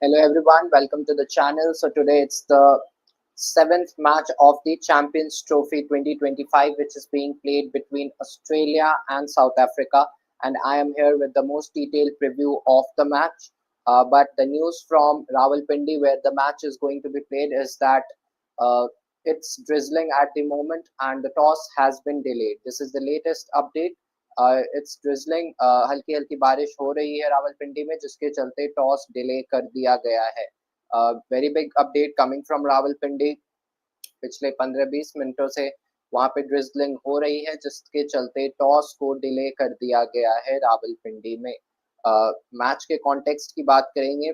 Hello everyone, welcome to the channel. So today it's the seventh match of the Champions Trophy 2025, which is being played between Australia and South Africa. And I am here with the most detailed preview of the match. But the news from Rawalpindi, where the match is going to be played, is that uh, it's drizzling at the moment and the toss has been delayed. This is the latest update. It's drizzling हल्की हल्की बारिश हो रही है रावलपिंडी में जिसके चलते toss delay कर दिया गया है very big update coming from Rawalpindi पिछले 15-20 मिनटों से वहां पे ड्रिजलिंग हो रही है जिसके चलते टॉस को डिले कर दिया गया है रावलपिंडी में मैच के कॉन्टेक्स्ट की बात करेंगे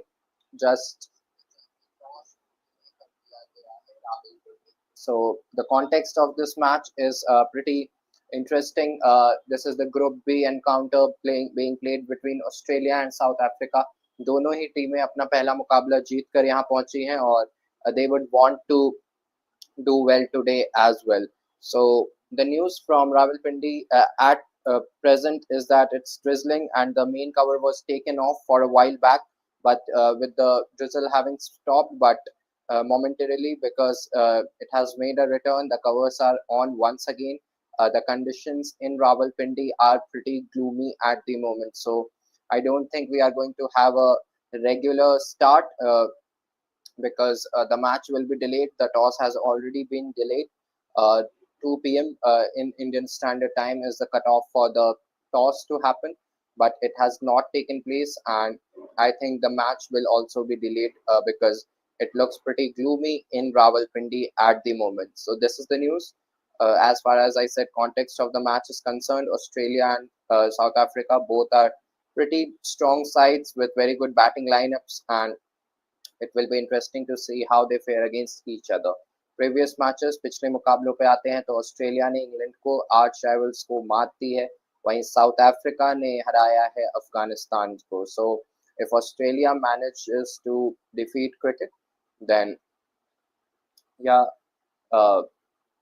just So the context of this match is pretty interesting. This is the Group B encounter being played between Australia and South Africa. दोनों ही टीमें अपना पहला मुकाबला जीत कर यहाँ पहुंची हैं और they would want to do well today as well. So the news from Rawalpindi at present is that it's drizzling and the main cover was taken off for a while back, but with the drizzle having stopped, but momentarily because it has made a return, the covers are on once again. The conditions in Rawalpindi are pretty gloomy at the moment, so I don't think we are going to have a regular start. Because the match will be delayed. The toss has already been delayed. 2 p.m. In Indian Standard Time is the cutoff for the toss to happen, but it has not taken place, and I think the match will also be delayed because it looks pretty gloomy in Rawalpindi at the moment. So this is the news. As far as I said, context of the match is concerned, Australia and South Africa both are pretty strong sides with very good batting lineups, and it will be interesting to see how they fare against each other. Previous matches पिछले मुकाबलों पे आते हैं तो Australia ने England को arch rivals को मात दी है वहीं साउथ अफ्रीका ने हराया है अफगानिस्तान को सो if Australia manages to defeat cricket then yeah uh,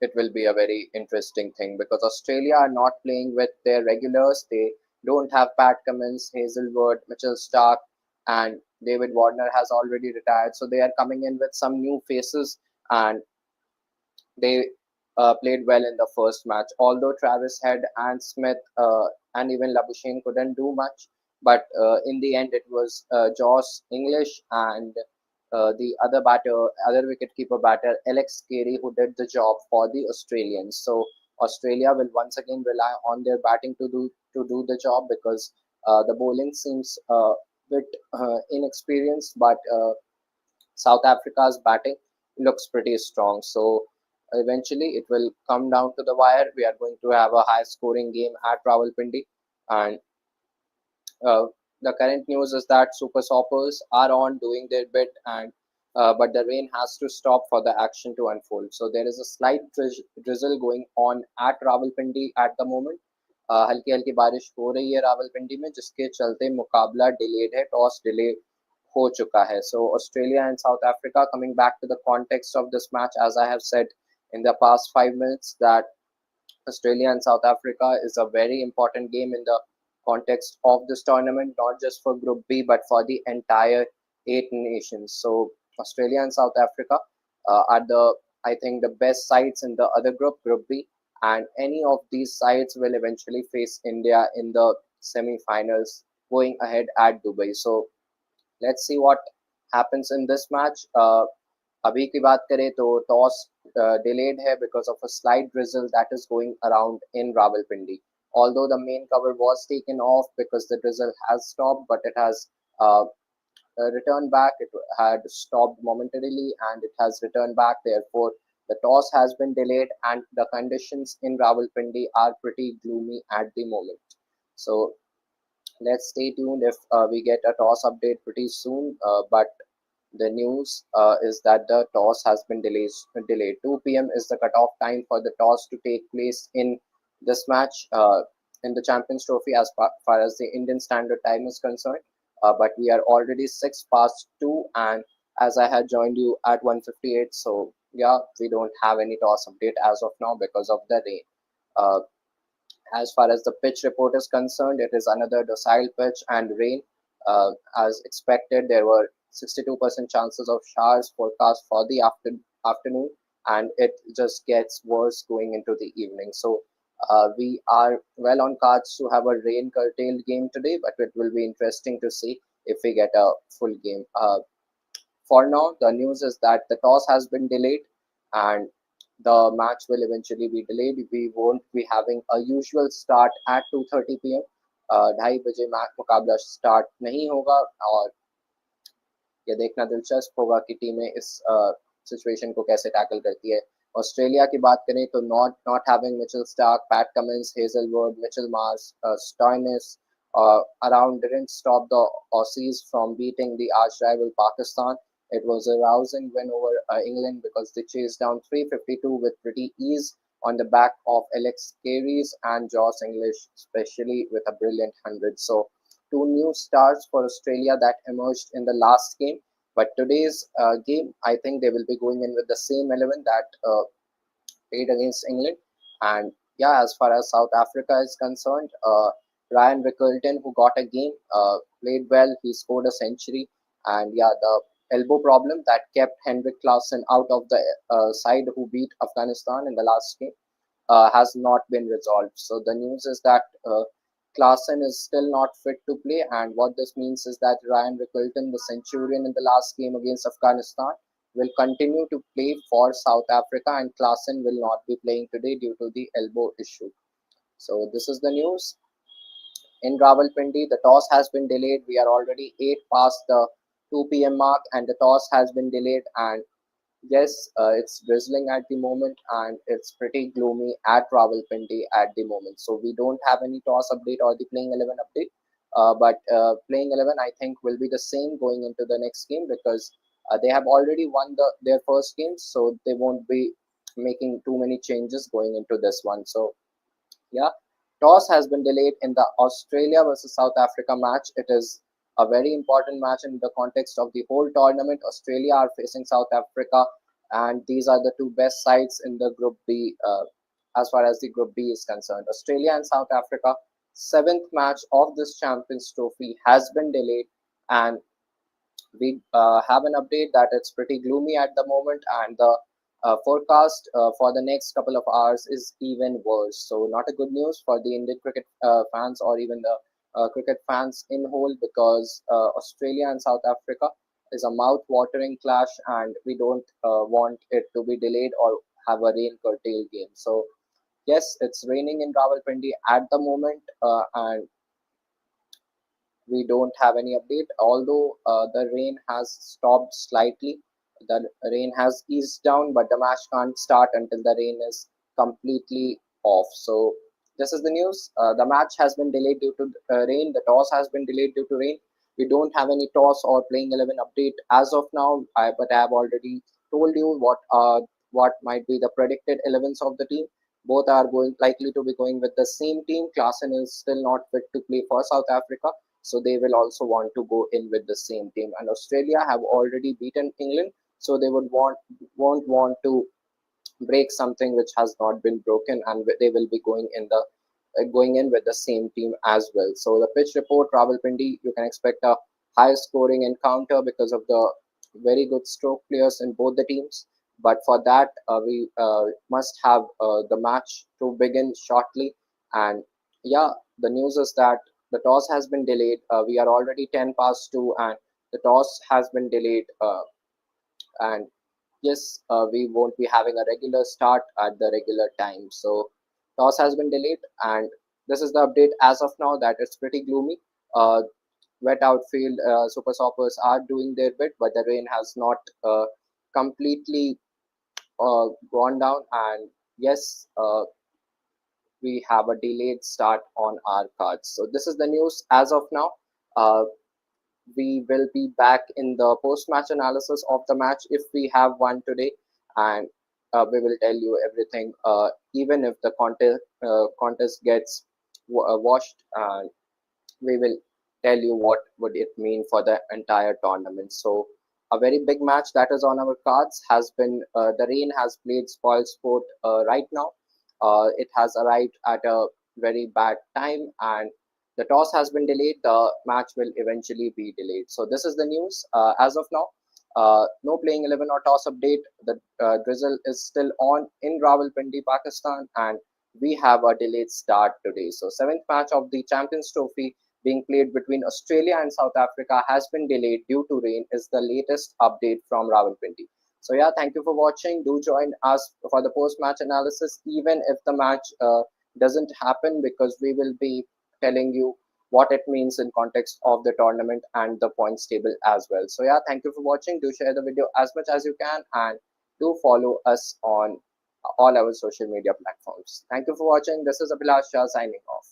it will be a very interesting thing because Australia are not playing with their regulars. They don't have Pat Cummins, Hazelwood, Mitchell Stark, and David Warner has already retired. So they are coming in with some new faces, and they played well in the first match. Although Travis Head and Smith and even Labuschagne couldn't do much, but in the end it was Josh English and the other wicketkeeper batter, Alex Carey, who did the job for the Australians. So Australia will once again rely on their batting to do the job because the bowling seems a bit inexperienced, but South Africa's batting looks pretty strong. So eventually it will come down to the wire. We are going to have a high scoring game at Rawalpindi, and uh, the current news is that Super Soppers are on doing their bit, and but the rain has to stop for the action to unfold. So there is a slight drizzle going on at Rawalpindi at the moment. हल्की हल्की बारिश हो रही है रावलपिंडी में जिसके चलते मुकाबला डिलेड है टॉस डिले हो चुका है so Australia and South Africa coming back to the context of this match as I have said in the past 5 minutes that Australia and South Africa is a very important game in the context of this tournament, not just for Group B, but for the entire 8 nations. So, Australia and South Africa are I think, the best sides in the other group, Group B, and any of these sides will eventually face India in the semi-finals going ahead at Dubai. So, let's see what happens in this match. अभी की बात करें तो toss delayed है because of a slight drizzle that is going around in Rawalpindi. Although the main cover was taken off because the drizzle has stopped, but it has returned back. It had stopped momentarily and it has returned back. Therefore, the toss has been delayed and the conditions in Rawalpindi are pretty gloomy at the moment. So let's stay tuned if we get a toss update pretty soon. But the news is that the toss has been delayed. 2 p.m. is the cutoff time for the toss to take place in this match in the Champions Trophy as far as the Indian Standard Time is concerned. But we are already 6 past 2, and as I had joined you at 1:58, so yeah, we don't have any toss update as of now because of the rain. Uh, as far as the pitch report is concerned, it is another docile pitch and rain. As expected, there were 62% chances of showers forecast for the afternoon, and it just gets worse going into the evening. So we are well on cards to have a rain curtailed game today, but it will be interesting to see if we get a full game. For now, the news is that the toss has been delayed and the match will eventually be delayed. We won't be having a usual start at 2:30 p.m. 2:30 बजे match मुकाबला start नहीं होगा और ये देखना दिलचस्प होगा कि टीमें इस सिचुएशन को कैसे टैकल करती है. ऑस्ट्रेलिया की बात करें तो not having Mitchell Starc, PAT Cummins, Hazlewood, Mitchell Marsh, Stoinis around didn't stop the Aussies from beating the arch rival Pakistan. It was a rousing win over England because they chased down 352 with pretty ease on the back of Alex Carey's and Josh English, especially with a brilliant 100. So two new stars for Australia that emerged in the last game. But today's game, I think they will be going in with the same 11 that played against England. And yeah, as far as South Africa is concerned, Ryan Rickelton, who got a game, played well. He scored a century. And yeah, the elbow problem that kept Henrik Claassen out of the side who beat Afghanistan in the last game has not been resolved. So the news is that Klaassen is still not fit to play, and what this means is that Ryan Rickelton, the Centurion in the last game against Afghanistan, will continue to play for South Africa, and Klaassen will not be playing today due to the elbow issue. So this is the news. In Rawalpindi, the toss has been delayed. We are already 8 past the 2 p.m. mark, and the toss has been delayed. And yes, it's drizzling at the moment and it's pretty gloomy at Rawalpindi at the moment. So we don't have any toss update or the playing 11 update. But playing 11, I think, will be the same going into the next game because they have already won their first game. So they won't be making too many changes going into this one. So yeah, toss has been delayed in the Australia versus South Africa match. It is a very important match in the context of the whole tournament. Australia are facing South Africa, and these are the two best sides in the Group B as far as the Group B is concerned. Australia and South Africa, seventh match of this Champions Trophy has been delayed, and we have an update that it's pretty gloomy at the moment, and the forecast for the next couple of hours is even worse. So, not a good news for the Indian cricket fans or even the cricket fans in whole because Australia and South Africa is a mouth-watering clash, and we don't want it to be delayed or have a rain curtail game. So, yes, it's raining in Rawalpindi at the moment, and we don't have any update. Although the rain has stopped slightly, the rain has eased down, but the match can't start until the rain is completely off. So this is the news. The match has been delayed due to rain. The toss has been delayed due to rain. We don't have any toss or playing 11 update as of now, but I have already told you what might be the predicted 11s of the team. Both are going likely to be going with the same team. Klaassen is still not fit to play for South Africa, so they will also want to go in with the same team. And Australia have already beaten England, so they won't want to break something which has not been broken, and they will be going in with the same team as well. So the pitch report: Rawalpindi, you can expect a high scoring encounter because of the very good stroke players in both the teams. But for that, we must have the match to begin shortly. And yeah, the news is that the toss has been delayed. We are already 10 past 2, and the toss has been delayed. And yes, we won't be having a regular start at the regular time. So toss has been delayed, and this is the update as of now that it's pretty gloomy. Wet outfield super soppers are doing their bit, but the rain has not completely gone down. And yes, we have a delayed start on our cards. So this is the news as of now. Uh, we will be back in the post-match analysis of the match if we have one today, and we will tell you everything. Even if the contest gets washed, and we will tell you what would it mean for the entire tournament. So a very big match that is on our cards has been the rain has played spoil sport right now. It has arrived at a very bad time, and The toss has been delayed. The match will eventually be delayed. So this is the news as of now. No playing 11 or toss update. The drizzle is still on in Rawalpindi, Pakistan, and we have a delayed start today. So seventh match of the Champions Trophy being played between Australia and South Africa has been delayed due to rain. Is the latest update from Rawalpindi. So yeah, thank you for watching. Do join us for the post-match analysis, even if the match doesn't happen, because we will be telling you what it means in context of the tournament and the points table as well. So yeah, thank you for watching. Do share the video as much as you can, and do follow us on all our social media platforms. Thank you for watching. This is Abhilash Shah signing off.